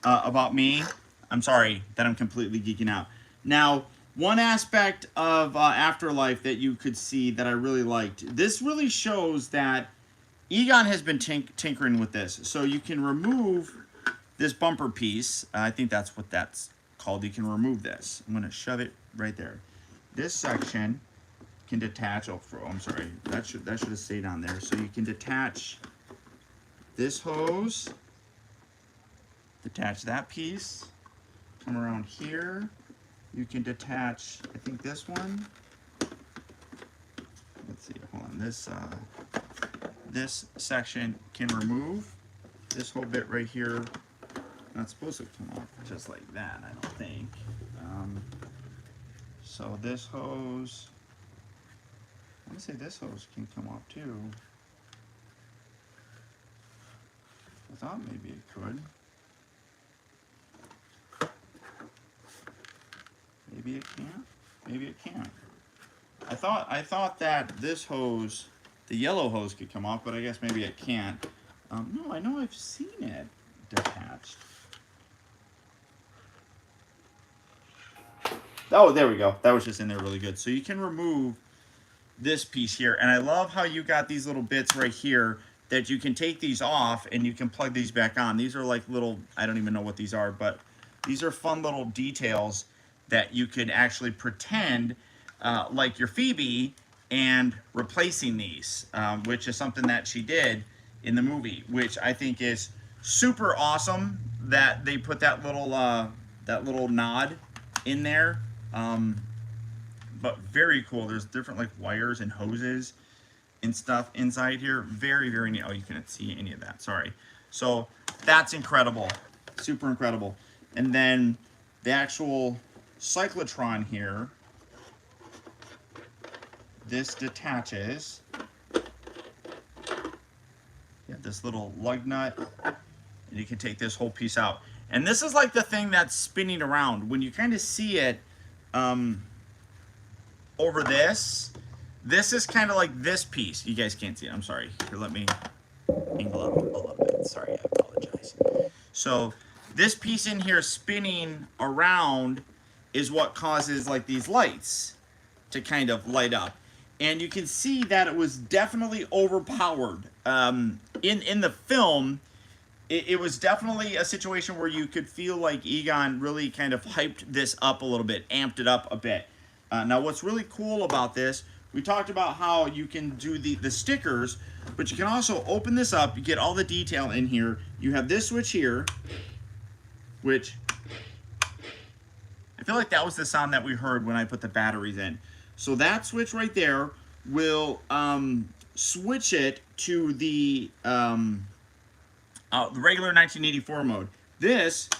about me, I'm sorry that I'm completely geeking out. Now, one aspect of Afterlife that you could see that I really liked, this really shows that Egon has been tinkering with this. So you can remove this bumper piece. I think that's what that's called. You can remove this. I'm going to shove it right there. This section can detach. Oh, I'm sorry. That should have stayed on there. So you can detach this hose, detach that piece, come around here. You can detach, I think, this one. Let's see, hold on. This section can remove. This whole bit right here, not supposed to come off just like that, I don't think. So this hose, I want to say this hose can come off too. I thought maybe it could. Maybe it can't. Maybe it can't. I thought that this hose, the yellow hose, could come off, but I guess maybe it can't. No, I know I've seen it detached. Oh, there we go. That was just in there really good. So you can remove this piece here, and I love how you got these little bits right here that you can take these off and you can plug these back on. These are like little, I don't even know what these are, but these are fun little details that you could actually pretend like you're Phoebe and replacing these, which is something that she did in the movie, which I think is super awesome that they put that little nod in there. But very cool. There's different like wires and hoses and stuff inside here. Very, very neat. Oh, you couldn't see any of that. Sorry. So that's incredible. Super incredible. And then the actual cyclotron here, this detaches. You have this little lug nut, and you can take this whole piece out. And this is like the thing that's spinning around. When you kind of see it over this is kind of like this piece. You guys can't see it. I'm sorry. Here, let me angle up a little bit. Sorry, I apologize. So this piece in here spinning around is what causes like these lights to kind of light up. And you can see that it was definitely overpowered. In the film, it was definitely a situation where you could feel like Egon really kind of hyped this up a little bit, amped it up a bit. Now, what's really cool about this, we talked about how you can do the stickers, but you can also open this up, you get all the detail in here. You have this switch here, which I feel like that was the sound that we heard when I put the batteries in. So that switch right there will switch it to the regular 1984 mode. This,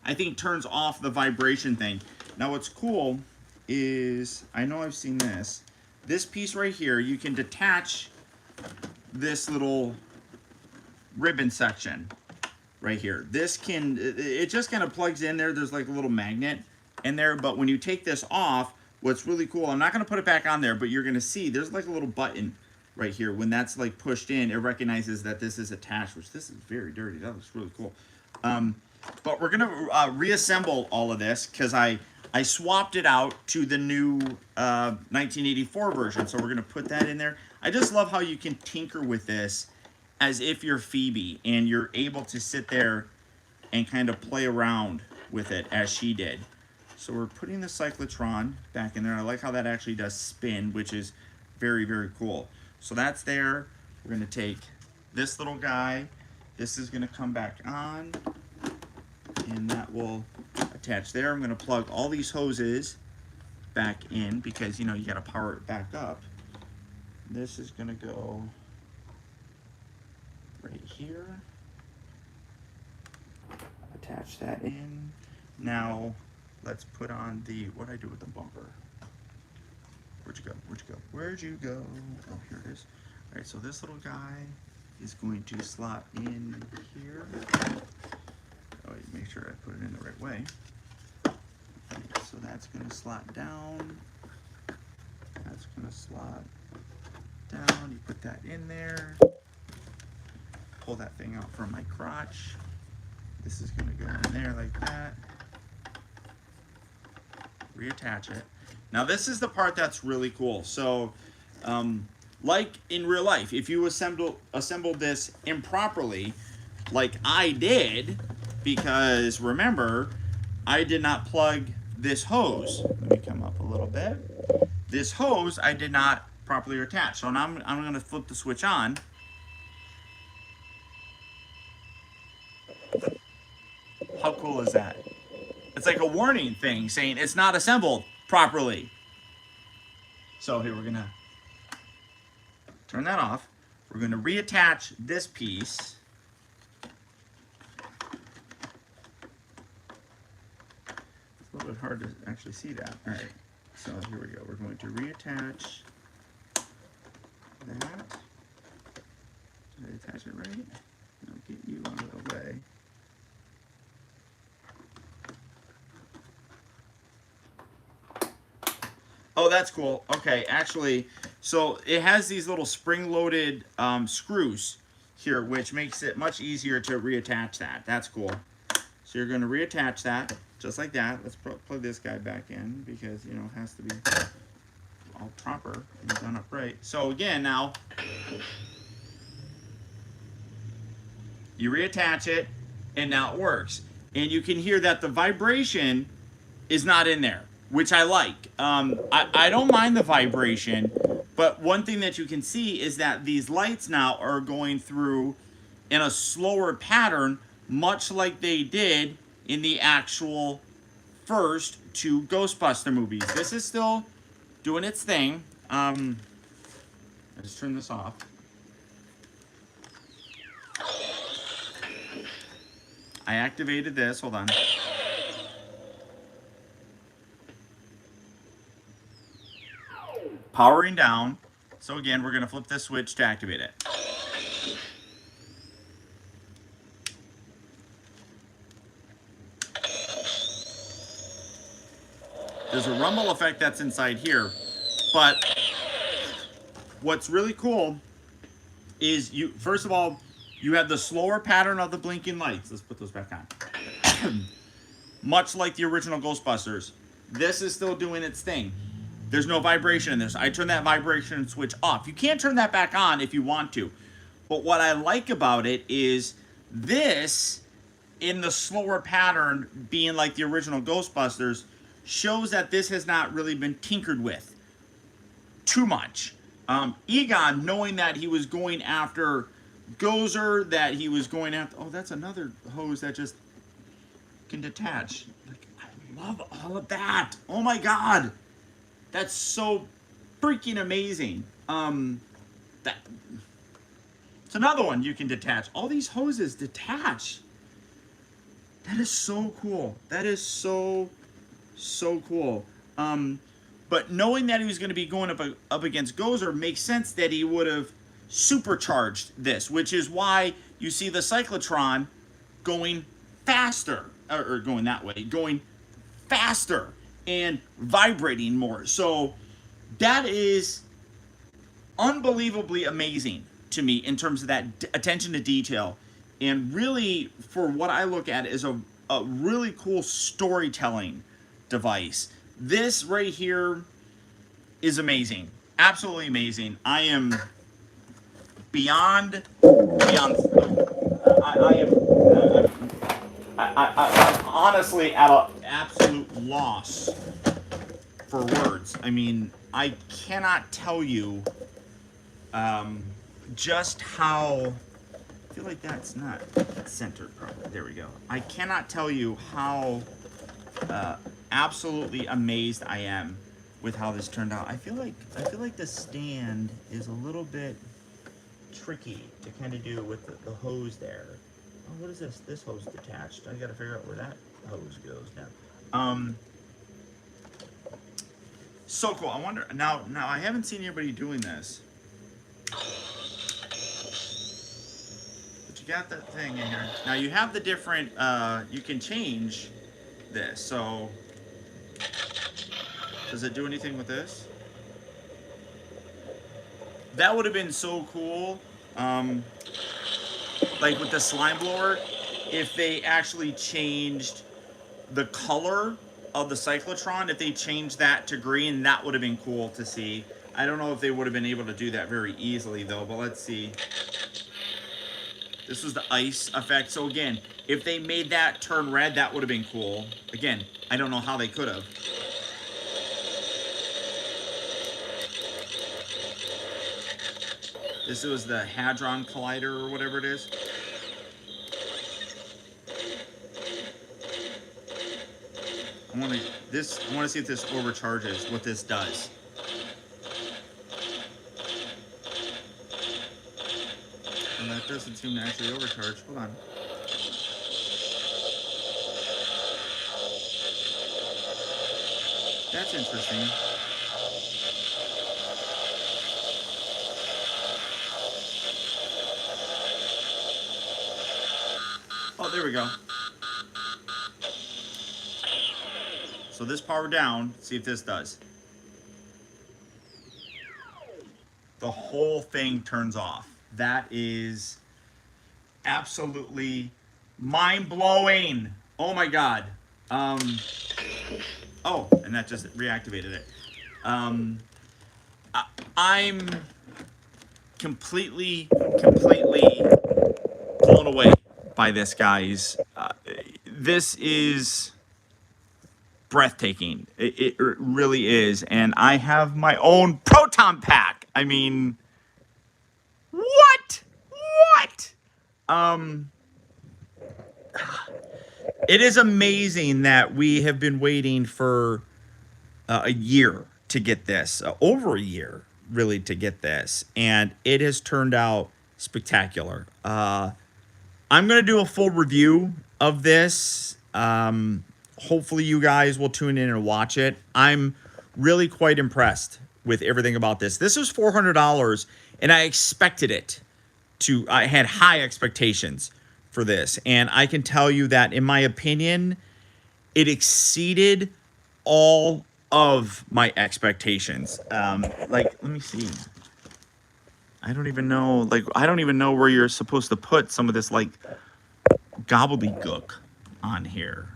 I think, turns off the vibration thing. Now what's cool is, I know I've seen this. This piece right here, you can detach this little ribbon section right here. This can, it just kind of plugs in there. There's like a little magnet in there, but when you take this off, what's really cool, I'm not going to put it back on there, but you're going to see there's like a little button right here. When that's like pushed in, it recognizes that this is attached, which this is very dirty. That looks really cool. But we're going to reassemble all of this because I swapped it out to the new 1984 version. So we're going to put that in there. I just love how you can tinker with this as if you're Phoebe and you're able to sit there and kind of play around with it as she did. So we're putting the cyclotron back in there. I like how that actually does spin, which is very, very cool. So that's there. We're going to take this little guy. This is going to come back on, and that will attach there. I'm going to plug all these hoses back in because, you know, you got to power it back up. This is going to go right here. attach that in. Now, let's put on the, what do I do with the bumper? Where'd you go? Where'd you go? Where'd you go? Oh, here it is. All right, so this little guy is going to slot in here. Oh, make sure I put it in the right way. So that's going to slot down. That's going to slot down. You put that in there. Pull that thing out from my crotch. This is going to go in there like that. Reattach it. Now this is the part that's really cool. So, like in real life, if you assembled this improperly, like I did, because remember, I did not plug this hose. Let me come up a little bit. This hose I did not properly attach. So now I'm going to flip the switch on. How cool is that? It's like a warning thing saying it's not assembled properly. So here we're going to turn that off. We're going to reattach this piece. It's a little bit hard to actually see that. All right, so here we go. We're going to reattach that. Did I attach it right? I'll get you out of the way. Oh, that's cool. Okay, actually, so it has these little spring-loaded screws here, which makes it much easier to reattach that. That's cool. So you're going to reattach that, just like that. Let's plug this guy back in, because, you know, it has to be all proper and done up right. So again, now, you reattach it, and now it works. And you can hear that the vibration is not in there, which I like. I don't mind the vibration, but one thing that you can see is that these lights now are going through in a slower pattern, much like they did in the actual first two Ghostbuster movies. This is still doing its thing. Let's turn this off. I activated this, hold on. Powering down. So again, we're going to flip this switch to activate it. There's a rumble effect that's inside here, but what's really cool is first of all, you have the slower pattern of the blinking lights. Let's put those back on. Much like the original Ghostbusters, this is still doing its thing. There's no vibration in this. I turn that vibration switch off. You can't turn that back on if you want to. But what I like about it is this, in the slower pattern, being like the original Ghostbusters, shows that this has not really been tinkered with too much. Egon, knowing that he was going after Gozer, that he was going after... Oh, that's another hose that just can detach. Like, I love all of that. Oh my God. That's so freaking amazing. It's another one you can detach. All these hoses detach. That is so cool. That is so cool. But knowing that he was going to be going up against Gozer makes sense that he would have supercharged this, which is why you see the cyclotron going faster, or going that way, going faster and vibrating more. So that is unbelievably amazing to me in terms of that attention to detail, and really, for what I look at, is a really cool storytelling device. This right here is amazing, absolutely amazing. I am beyond. I'm honestly at an absolute loss for words. I mean, I cannot tell you just how... I feel like that's not centered properly. There we go. I cannot tell you how absolutely amazed I am with how this turned out. I feel like the stand is a little bit tricky to kind of do with the hose there. Oh, what is this? This hose detached. I gotta figure out where that hose goes now. So cool. I wonder now. I haven't seen anybody doing this, but you got that thing in here. Now you have the different. You can change this. So does it do anything with this? That would have been so cool. Like with the slime blower, if they actually changed the color of the cyclotron, if they changed that to green, that would have been cool to see. I don't know if they would have been able to do that very easily though, but let's see. This was the ice effect. So again, if they made that turn red, that would have been cool. Again, I don't know how they could have. This was the Hadron Collider or whatever it is. I want to see if this overcharges, what this does. And that doesn't seem to actually overcharge. Hold on. That's interesting. Oh, there we go. So this power down, see if this does. The whole thing turns off. That is absolutely mind-blowing. Oh my God. Oh, and that just reactivated it. I'm completely blown away by this, guys. This is breathtaking. It really is. And I have my own Proton pack. I mean, what? It is amazing that we have been waiting for a year to get this, over a year, really, to get this. And it has turned out spectacular. I'm going to do a full review of this. Hopefully you guys will tune in and watch it. I'm really quite impressed with everything about this. This was $400, and I expected it to. I had high expectations for this, and I can tell you that, in my opinion, it exceeded all of my expectations. Like, let me see. I don't even know. Like, I don't even know where you're supposed to put some of this, like, gobbledygook on here.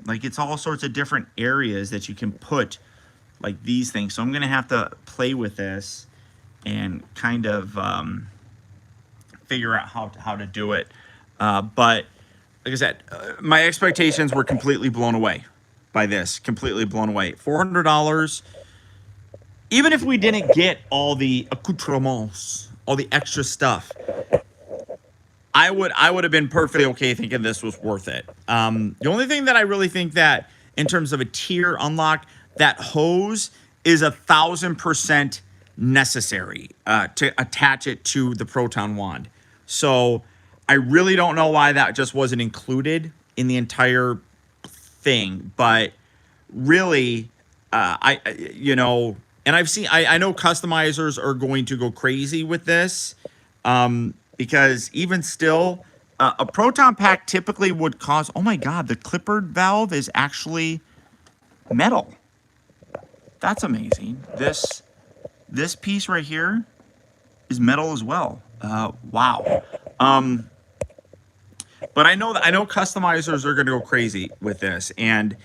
Like, it's all sorts of different areas that you can put, like, these things. So I'm going to have to play with this and kind of figure out how to do it. But like I said, my expectations were completely blown away by this. Completely blown away. $400. Even if we didn't get all the accoutrements, all the extra stuff, I would have been perfectly okay thinking this was worth it. The only thing that I really think that, in terms of a tier unlock, that hose is 1,000% necessary to attach it to the Proton wand. So I really don't know why that just wasn't included in the entire thing. But really, and I know customizers are going to go crazy with this. Because even still, a Proton pack typically would cost, oh my God, the clippered valve is actually metal. That's amazing. This piece right here is metal as well. Wow. But I know customizers are going to go crazy with this. And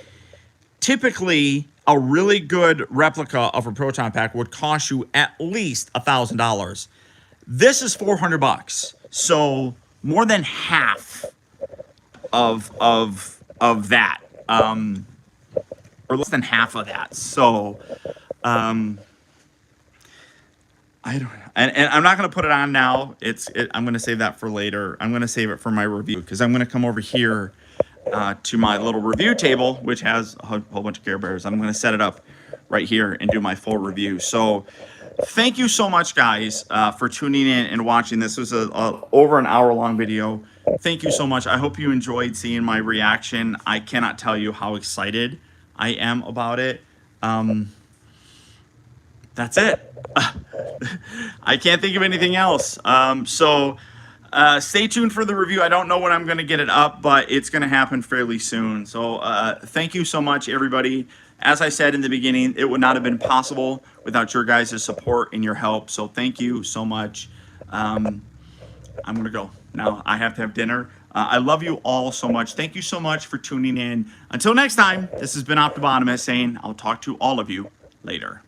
typically, a really good replica of a Proton pack would cost you at least $1,000. This is $400, so more than half of that, or less than half of that. So, I don't, and I'm not going to put it on now. I'm going to save that for later. I'm going to save it for my review, because I'm going to come over here to my little review table, which has a whole bunch of Care Bears. I'm going to set it up right here and do my full review. So thank you so much, guys, for tuning in and watching. This was a over an hour-long video. Thank you so much. I hope you enjoyed seeing my reaction. I cannot tell you how excited I am about it. That's it. I can't think of anything else. Stay tuned for the review. I don't know when I'm going to get it up, but it's going to happen fairly soon. So thank you so much, everybody. As I said in the beginning, it would not have been possible without your guys' support and your help. So thank you so much. I'm going to go. Now I have to have dinner. I love you all so much. Thank you so much for tuning in. Until next time, this has been Optibotimus saying I'll talk to all of you later.